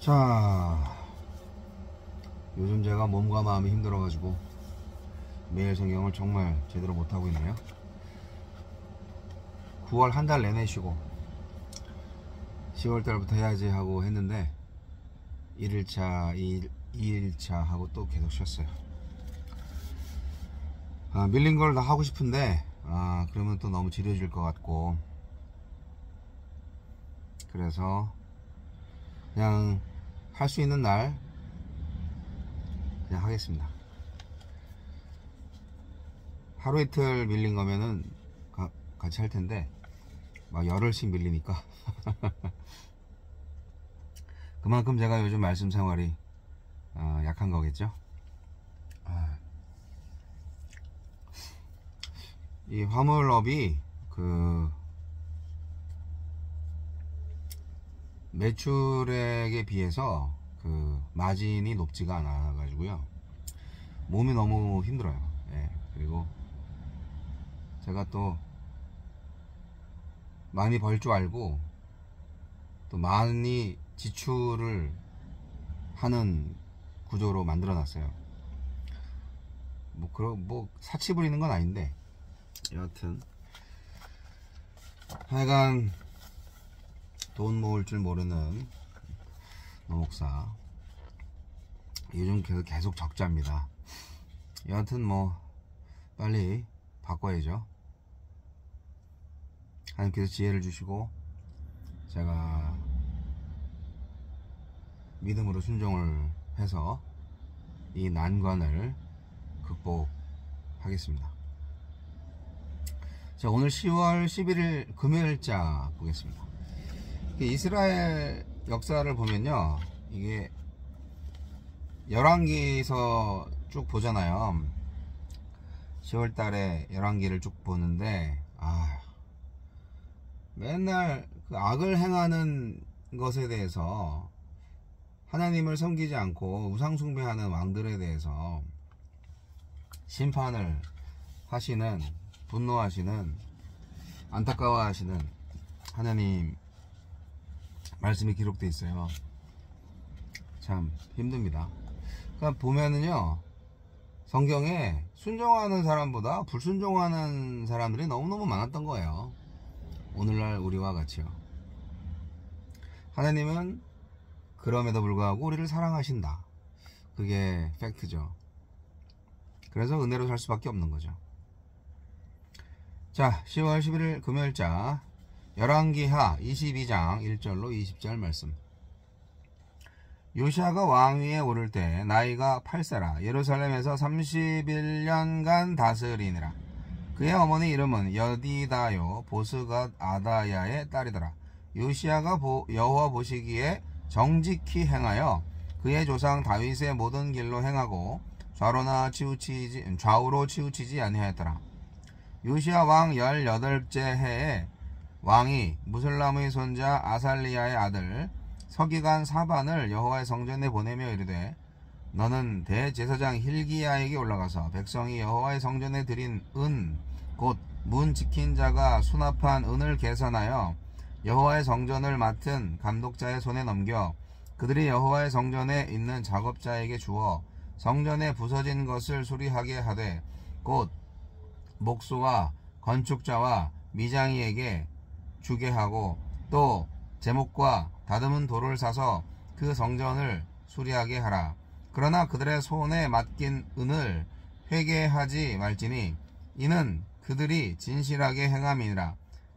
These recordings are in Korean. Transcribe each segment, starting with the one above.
자, 요즘 제가 몸과 마음이 힘들어가지고 매일 성경을 정말 제대로 못하고 있네요. 9월 한 달 내내 쉬고 10월 달부터 해야지 하고 했는데 1일차, 2일차 하고 또 계속 쉬었어요. 밀린 걸 다 하고 싶은데 그러면 또 너무 지루해질 것 같고, 그래서 그냥 할 수 있는 날 그냥 하겠습니다. 하루 이틀 밀린 거면은 같이 할 텐데 막 열흘씩 밀리니까 그만큼 제가 요즘 말씀 생활이 약한 거겠죠. 이 화물업이 매출액에 비해서 마진이 높지가 않아 가지고요, 몸이 너무 힘들어요. 그리고 제가 또 많이 벌 줄 알고 또 많이 지출을 하는 구조로 만들어 놨어요. 뭐 사치 부리는 건 아닌데, 여하튼 하여간 돈 모을 줄 모르는 노목사, 요즘 계속 적자입니다. 여하튼 뭐 빨리 바꿔야죠. 하나님께서 지혜를 주시고 제가 믿음으로 순종을 해서 이 난관을 극복하겠습니다. 자, 오늘 10월 11일 금요일자 보겠습니다. 이스라엘 역사를 보면요, 이게 열왕기에서 쭉 보잖아요. 10월 달에 열왕기를 쭉 보는데 맨날 악을 행하는 것에 대해서, 하나님을 섬기지 않고 우상 숭배하는 왕들에 대해서 심판을 하시는, 분노하시는, 안타까워하시는 하나님 말씀이 기록되어 있어요. 참 힘듭니다. 그러니까 보면은요, 성경에 순종하는 사람보다 불순종하는 사람들이 너무너무 많았던 거예요. 오늘날 우리와 같이요. 하나님은 그럼에도 불구하고 우리를 사랑하신다. 그게 팩트죠. 그래서 은혜로 살 수밖에 없는 거죠. 자, 10월 11일 금요일자 열왕기하 22장 1절로 20절 말씀. 요시아가 왕위에 오를 때 나이가 8세라 예루살렘에서 31년간 다스리니라. 그의 어머니 이름은 여디다요 보스갓 아다야의 딸이더라. 요시아가 여호와 보시기에 정직히 행하여 그의 조상 다윗의 모든 길로 행하고 좌우로 치우치지 아니하였더라. 요시아 왕 18째 해에 왕이 무슬람의 손자 아살리야의 아들 서기관 사반을 여호와의 성전에 보내며 이르되, 너는 대제사장 힐기야에게 올라가서 백성이 여호와의 성전에 드린 은 곧 문 지킨 자가 수납한 은을 계산하여 여호와의 성전을 맡은 감독자의 손에 넘겨 그들이 여호와의 성전에 있는 작업자에게 주어 성전에 부서진 것을 수리하게 하되, 곧 목수와 건축자와 미장이에게 주게 하고 또 제목과 다듬은 돌을 사서 그 성전을 수리하게 하라. 그러나 그들의 손에 맡긴 은을 회개하지 말지니 이는 그들이 진실하게 행함이니라.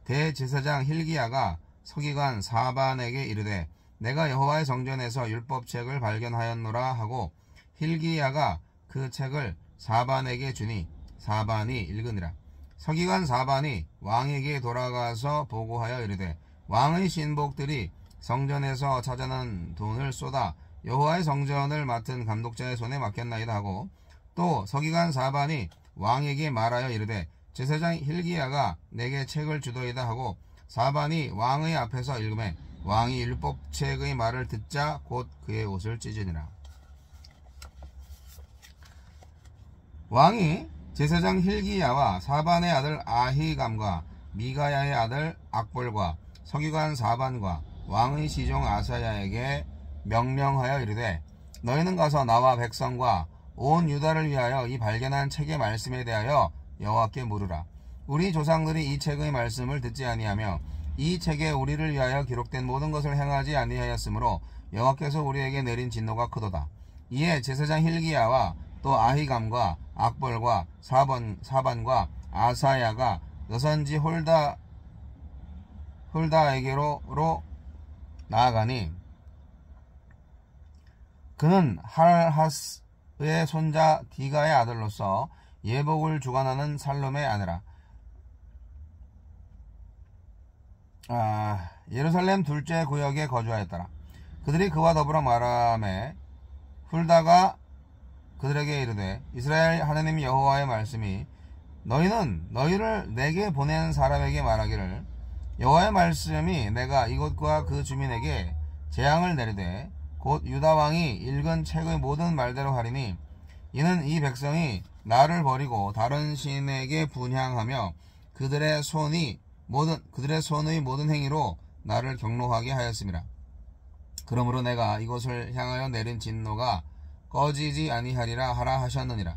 대제사장 힐기야가 서기관 사반에게 이르되, 내가 여호와의 성전에서 율법책을 발견하였노라 하고 힐기야가 그 책을 사반에게 주니 사반이 읽으니라. 서기관 사반이 왕에게 돌아가서 보고하여 이르되, 왕의 신복들이 성전에서 찾아낸 돈을 쏟아 여호와의 성전을 맡은 감독자의 손에 맡겼나이다 하고, 또 서기관 사반이 왕에게 말하여 이르되, 제사장 힐기야가 내게 책을 주더이다 하고 사반이 왕의 앞에서 읽으매 왕이 율법책의 말을 듣자 곧 그의 옷을 찢으니라. 왕이 제사장 힐기야와 사반의 아들 아히감과 미가야의 아들 악볼과 서기관 사반과 왕의 시종 아사야에게 명령하여 이르되 너희는 가서 나와 백성과 온 유다를 위하여 이 발견한 책의 말씀에 대하여 여호와께 물으라. 우리 조상들이 이 책의 말씀을 듣지 아니하며 이 책에 우리를 위하여 기록된 모든 것을 행하지 아니하였으므로 여호와께서 우리에게 내린 진노가 크도다. 이에 제사장 힐기야와 또 아히감과 악벌과 사반과 아사야가 여선지 홀다에게로 나아가니 그는 할하스의 손자 디가의 아들로서 예복을 주관하는 살룸의 아내라. 예루살렘 둘째 구역에 거주하였더라. 그들이 그와 더불어 말하매 훌다가 그들에게 이르되 이스라엘 하나님 여호와의 말씀이 너희는 너희를 내게 보낸 사람에게 말하기를 여호와의 말씀이 내가 이곳과 그 주민에게 재앙을 내리되 곧 유다 왕이 읽은 책의 모든 말대로 하리니 이는 이 백성이 나를 버리고 다른 신에게 분향하며 그들의 손의 모든 행위로 나를 경노하게 하였음이라. 그러므로 내가 이곳을 향하여 내린 진노가 꺼지지 아니하리라 하라 하셨느니라.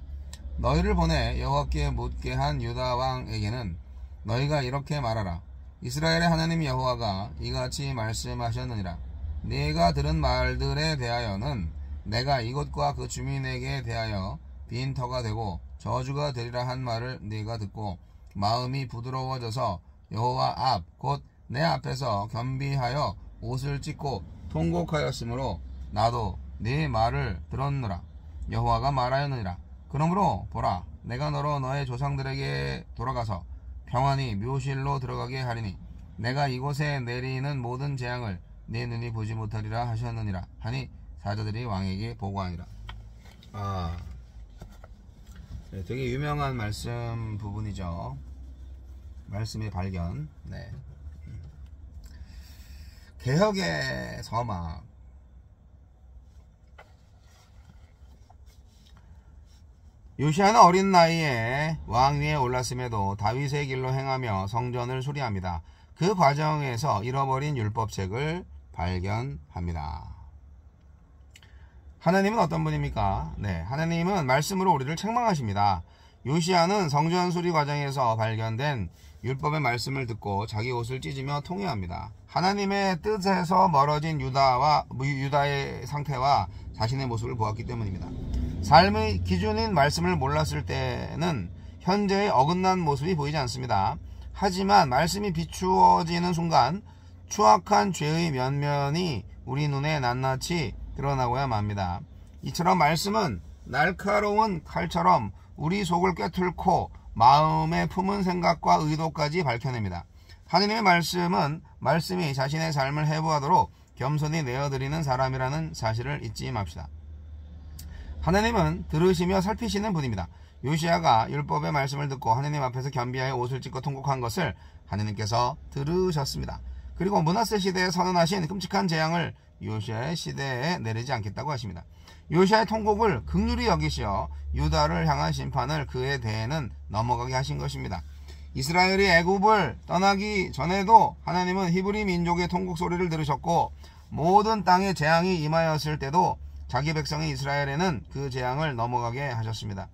너희를 보내 여호와께 묻게 한 유다 왕에게는 너희가 이렇게 말하라. 이스라엘의 하나님 여호와가 이같이 말씀하셨느니라. 네가 들은 말들에 대하여는 내가 이곳과 그 주민에게 대하여 빈터가 되고 저주가 되리라 한 말을 네가 듣고 마음이 부드러워져서 여호와 앞 곧 내 앞에서 겸비하여 옷을 찢고 통곡하였으므로 나도 네 말을 들었노라. 여호와가 말하였느니라. 그러므로 보라, 내가 너로 너의 조상들에게 돌아가서 평안히 묘실로 들어가게 하리니 내가 이곳에 내리는 모든 재앙을 네 눈이 보지 못하리라 하셨느니라 하니 사자들이 왕에게 보고하니라. 네, 되게 유명한 말씀 부분이죠. 말씀의 발견. 네. 개혁의 서막. 요시아는 어린 나이에 왕위에 올랐음에도 다윗의 길로 행하며 성전을 수리합니다. 그 과정에서 잃어버린 율법책을 발견합니다. 하나님은 어떤 분입니까? 네, 하나님은 말씀으로 우리를 책망하십니다. 요시아는 성전 수리 과정에서 발견된 율법의 말씀을 듣고 자기 옷을 찢으며 통회합니다. 하나님의 뜻에서 멀어진 유다의 상태와 자신의 모습을 보았기 때문입니다. 삶의 기준인 말씀을 몰랐을 때는 현재의 어긋난 모습이 보이지 않습니다. 하지만 말씀이 비추어지는 순간 추악한 죄의 면면이 우리 눈에 낱낱이 드러나고야 맙니다. 이처럼 말씀은 날카로운 칼처럼 우리 속을 꿰뚫고 마음에 품은 생각과 의도까지 밝혀냅니다. 하나님의 말씀이 자신의 삶을 해부하도록 겸손히 내어드리는 사람이라는 사실을 잊지 맙시다. 하나님은 들으시며 살피시는 분입니다. 요시아가 율법의 말씀을 듣고 하나님 앞에서 겸비하여 옷을 찢고 통곡한 것을 하나님께서 들으셨습니다. 그리고 므낫세 시대에 선언하신 끔찍한 재앙을 요시아의 시대에 내리지 않겠다고 하십니다. 요시아의 통곡을 긍휼히 여기시어 유다를 향한 심판을 그의 대에는 넘어가게 하신 것입니다. 이스라엘이 애굽을 떠나기 전에도 하나님은 히브리 민족의 통곡 소리를 들으셨고 모든 땅에 재앙이 임하였을 때도 자기 백성이 이스라엘에는 그 재앙을 넘어가게 하셨습니다.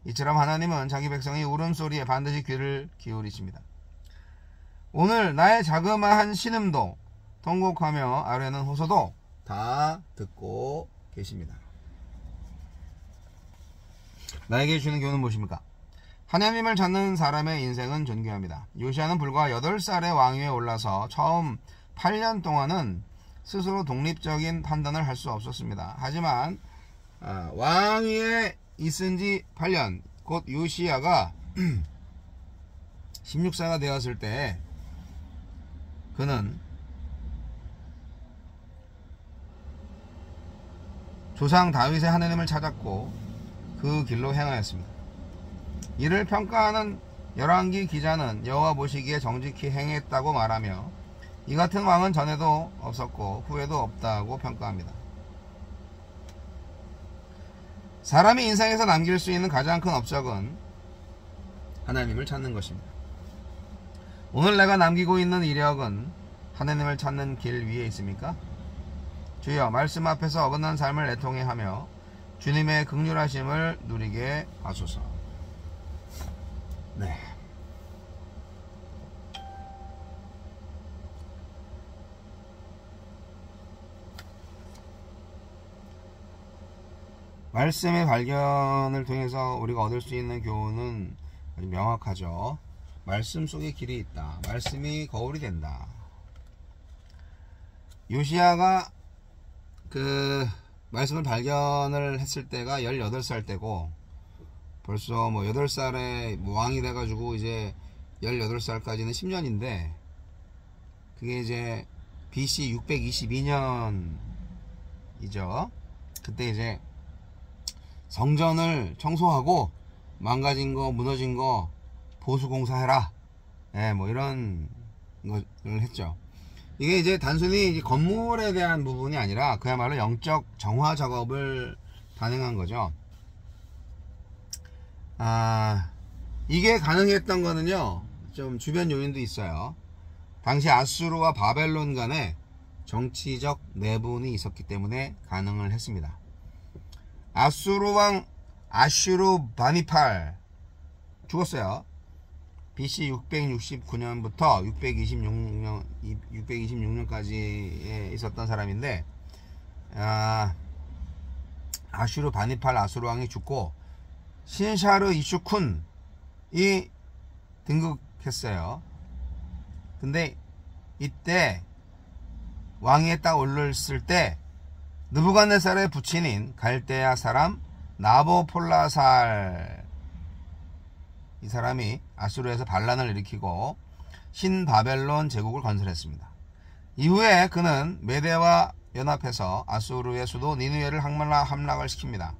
이처럼 하나님은 자기 백성의 울음소리에 반드시 귀를 기울이십니다. 오늘 나의 자그마한 신음도 통곡하며 아뢰는 호소도 다 듣고 계십니다. 나에게 주는 교훈은 무엇입니까? 하나님을 찾는 사람의 인생은 존귀합니다. 요시아는 불과 8살의 왕위에 올라서 처음 8년 동안은 스스로 독립적인 판단을 할 수 없었습니다. 하지만 왕위에 있은 지 8년, 곧 요시아가 16세가 되었을 때 그는 조상 다윗의 하나님을 찾았고 그 길로 행하였습니다. 이를 평가하는 열왕기 기자는 여호와 보시기에 정직히 행했다고 말하며 이 같은 왕은 전에도 없었고 후에도 없다고 평가합니다. 사람이 인생에서 남길 수 있는 가장 큰 업적은 하나님을 찾는 것입니다. 오늘 내가 남기고 있는 이력은 하나님을 찾는 길 위에 있습니까? 주여 말씀 앞에서 어긋난 삶을 애통해 하며 주님의 긍휼하심을 누리게 하소서. 네. 말씀의 발견을 통해서 우리가 얻을 수 있는 교훈은 아주 명확하죠. 말씀 속에 길이 있다. 말씀이 거울이 된다. 요시야가 그 말씀을 발견을 했을 때가 18살 때고, 벌써 뭐 8살에 왕이 돼가지고 이제 18살까지는 10년인데, 그게 이제 BC 622년이죠. 그때 이제 성전을 청소하고 망가진 거, 무너진 거 보수공사해라. 예, 뭐 이런 것을 했죠. 이게 이제 단순히 건물에 대한 부분이 아니라 그야말로 영적 정화 작업을 단행한 거죠. 이게 가능했던 거는요, 좀 주변 요인도 있어요. 당시 아수르와 바벨론 간에 정치적 내분이 있었기 때문에 가능을 했습니다. 아수르 왕 아슈르바니팔 죽었어요. BC 669년부터 626년까지 있었던 사람인데, 아슈르바니팔 아수르 왕이 죽고 신샤르 이슈쿤이 등극했어요. 근데 이때 왕위에 딱 올랐을 때 느부갓네살의 부친인 갈대아 사람 나보폴라살, 이 사람이 아수르에서 반란을 일으키고 신바벨론 제국을 건설했습니다. 이후에 그는 메대와 연합해서 아수르의 수도 니느웨를 함락을 시킵니다.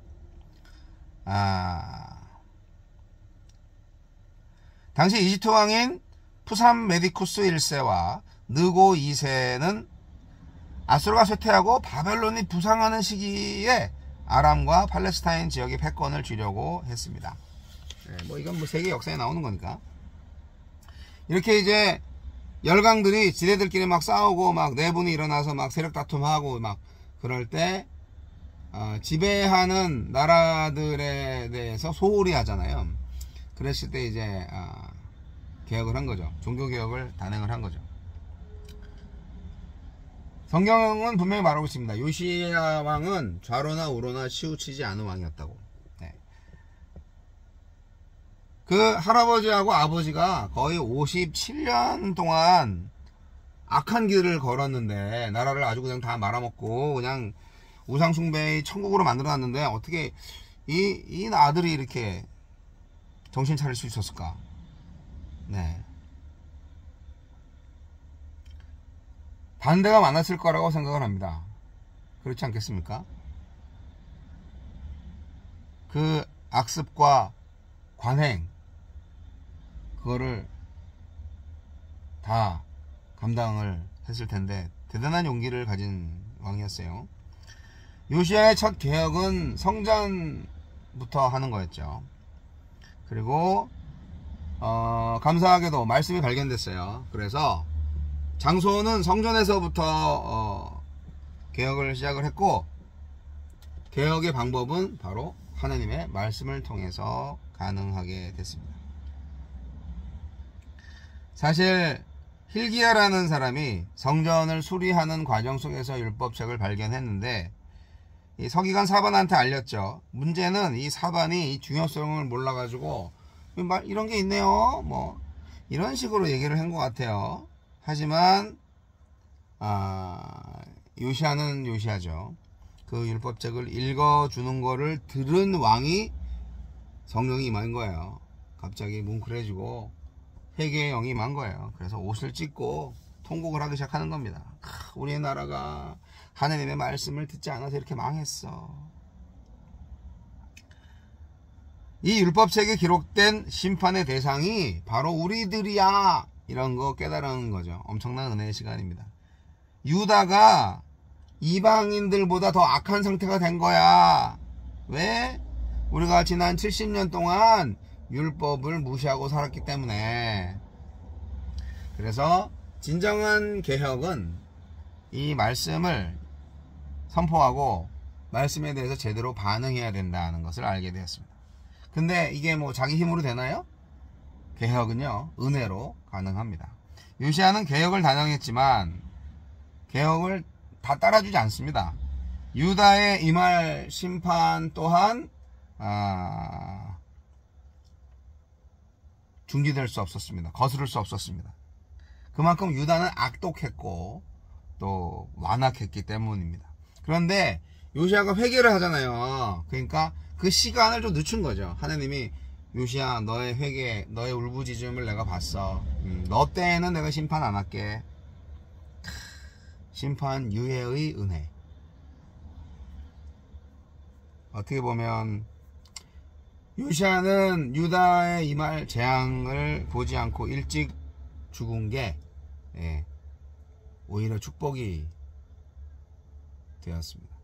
당시 이집트 왕인 푸삼 메디쿠스 1세와 느고 2세는 아수르가 쇠퇴하고 바벨론이 부상하는 시기에 아람과 팔레스타인 지역의 패권을 쥐려고 했습니다. 뭐 이건 뭐 세계 역사에 나오는 거니까. 이렇게 이제 열강들이 지대들끼리 막 싸우고 막 내분이 일어나서 막 세력 다툼하고 막 그럴 때 지배하는 나라들에 대해서 소홀히 하잖아요. 그랬을 때 이제 개혁을 한 거죠. 종교 개혁을 단행을 한 거죠. 성경은 분명히 말하고 있습니다. 요시야 왕은 좌로나 우로나 치우치지 않은 왕이었다고. 그 할아버지하고 아버지가 거의 57년 동안 악한 길을 걸었는데, 나라를 아주 그냥 다 말아먹고 그냥 우상숭배의 천국으로 만들어놨는데, 어떻게 이 아들이 이렇게 정신 차릴 수 있었을까? 네. 반대가 많았을 거라고 생각을 합니다. 그렇지 않겠습니까? 그 악습과 관행, 그거를 다 감당을 했을 텐데 대단한 용기를 가진 왕이었어요. 요시야의 첫 개혁은 성전부터 하는 거였죠. 그리고 감사하게도 말씀이 발견됐어요. 그래서 장소는 성전에서부터 개혁을 시작을 했고, 개혁의 방법은 바로 하나님의 말씀을 통해서 가능하게 됐습니다. 사실 hil기야라는 사람이 성전을 수리하는 과정 속에서 율법책을 발견했는데, 이 서기관 사반한테 알렸죠. 문제는 이 사반이 이 중요성을 몰라가지고 이런 게 있네요, 뭐 이런 식으로 얘기를 한 것 같아요. 하지만 요시야는 요시야죠. 그 율법책을 읽어주는 거를 들은 왕이 성령이 임한 거예요. 갑자기 뭉클해지고 회개의 영이 임한 거예요. 그래서 옷을 찢고 통곡을 하기 시작하는 겁니다. 우리나라가 하나님의 말씀을 듣지 않아서 이렇게 망했어. 이 율법책에 기록된 심판의 대상이 바로 우리들이야, 이런 거 깨달은 거죠. 엄청난 은혜의 시간입니다. 유다가 이방인들보다 더 악한 상태가 된 거야. 왜? 우리가 지난 70년 동안 율법을 무시하고 살았기 때문에. 그래서 진정한 개혁은 이 말씀을 선포하고 말씀에 대해서 제대로 반응해야 된다는 것을 알게 되었습니다. 근데 이게 뭐 자기 힘으로 되나요? 개혁은요, 은혜로 가능합니다. 요시야는 개혁을 단행했지만 개혁을 다 따라주지 않습니다. 유다의 임할 심판 또한 중지될 수 없었습니다. 거스를 수 없었습니다. 그만큼 유다는 악독했고 또 완악했기 때문입니다. 그런데 요시야가 회개를 하잖아요. 그러니까 그 시간을 좀 늦춘 거죠. 하나님이 요시야, 너의 회개, 너의 울부짖음을 내가 봤어. 너 때에는 내가 심판 안 할게. 심판 유예의 은혜. 어떻게 보면 요시야는 유다의 임할 재앙을 보지 않고 일찍 죽은 게 오히려 축복이 되었습니다.